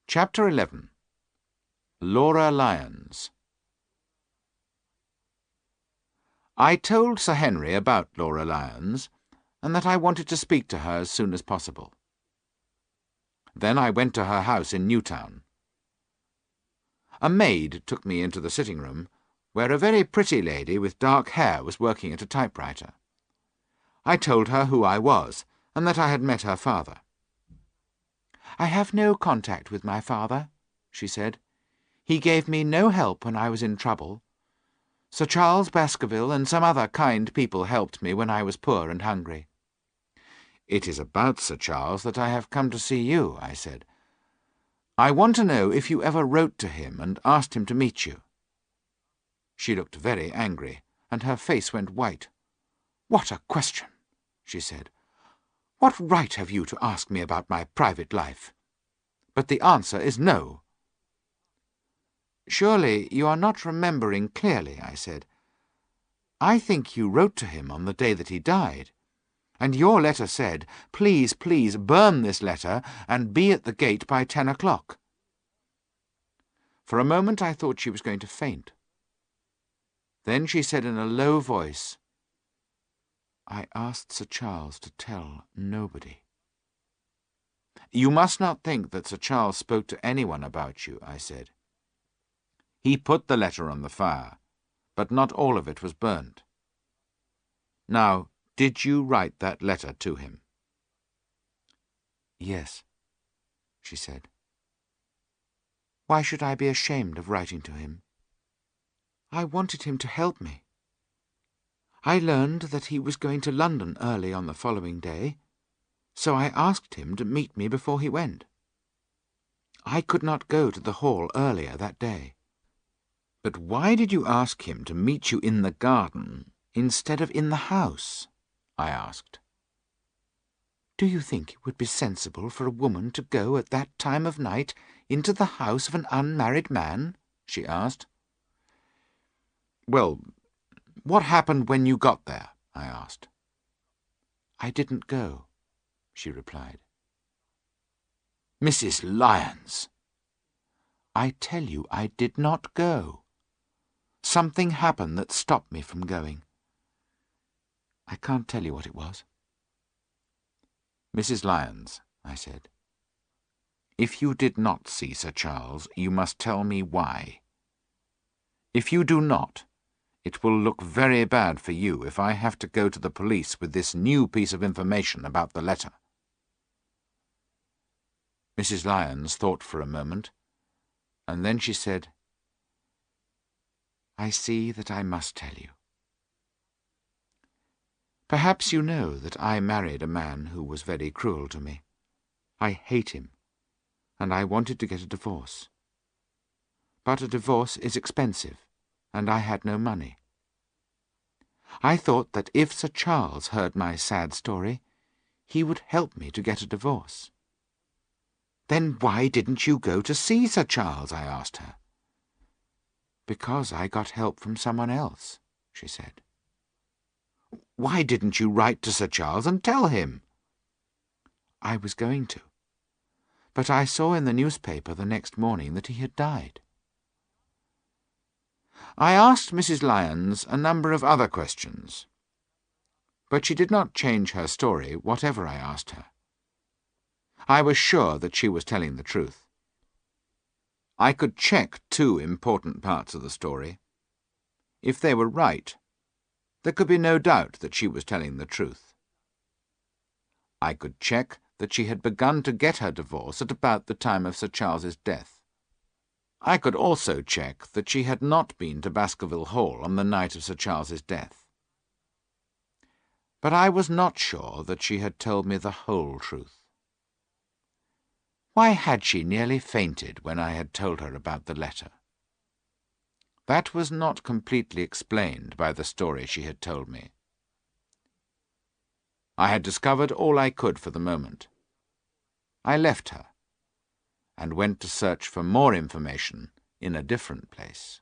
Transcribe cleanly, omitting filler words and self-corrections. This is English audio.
Chapter 11. Laura Lyons. I told Sir Henry about Laura Lyons, and that I wanted to speak to her as soon as possible. Then I went to her house in Newtown. A maid took me into the sitting-room, where a very pretty lady with dark hair was working at a typewriter. I told her who I was, and that I had met her father. "I have no contact with my father," she said. "He gave me no help when I was in trouble. Sir Charles Baskerville and some other kind people helped me when I was poor and hungry." "It is about Sir Charles that I have come to see you," I said. "I want to know if you ever wrote to him and asked him to meet you." She looked very angry, and her face went white. "What a question!" she said. "What right have you to ask me about my private life? But the answer is no." "Surely you are not remembering clearly," I said. "I think you wrote to him on the day that he died, and your letter said, 'Please, please, burn this letter and be at the gate by 10 o'clock. For a moment I thought she was going to faint. Then she said in a low voice, "I asked Sir Charles to tell nobody." "You must not think that Sir Charles spoke to anyone about you," I said. "He put the letter on the fire, but not all of it was burnt. Now, did you write that letter to him?" "Yes," she said. "Why should I be ashamed of writing to him? I wanted him to help me. I learned that he was going to London early on the following day, so I asked him to meet me before he went. I could not go to the hall earlier that day." "But why did you ask him to meet you in the garden instead of in the house?" I asked. "Do you think it would be sensible for a woman to go at that time of night into the house of an unmarried man?" she asked. "Well, what happened when you got there?" I asked. "I didn't go," she replied. "Mrs. Lyons!" "I tell you I did not go. Something happened that stopped me from going. I can't tell you what it was." "Mrs. Lyons," I said, "if you did not see Sir Charles, you must tell me why. If you do not, it will look very bad for you if I have to go to the police with this new piece of information about the letter." Mrs. Lyons thought for a moment, and then she said, "I see that I must tell you. Perhaps you know that I married a man who was very cruel to me. I hate him, and I wanted to get a divorce. But a divorce is expensive, and I had no money. I thought that if Sir Charles heard my sad story, he would help me to get a divorce." "Then why didn't you go to see Sir Charles?" I asked her. "Because I got help from someone else," she said. "Why didn't you write to Sir Charles and tell him?" "I was going to, but I saw in the newspaper the next morning that he had died." I asked Mrs. Lyons a number of other questions, but she did not change her story, whatever I asked her. I was sure that she was telling the truth. I could check two important parts of the story. If they were right, there could be no doubt that she was telling the truth. I could check that she had begun to get her divorce at about the time of Sir Charles's death. I could also check that she had not been to Baskerville Hall on the night of Sir Charles's death. But I was not sure that she had told me the whole truth. Why had she nearly fainted when I had told her about the letter? That was not completely explained by the story she had told me. I had discovered all I could for the moment. I left her, and went to search for more information in a different place.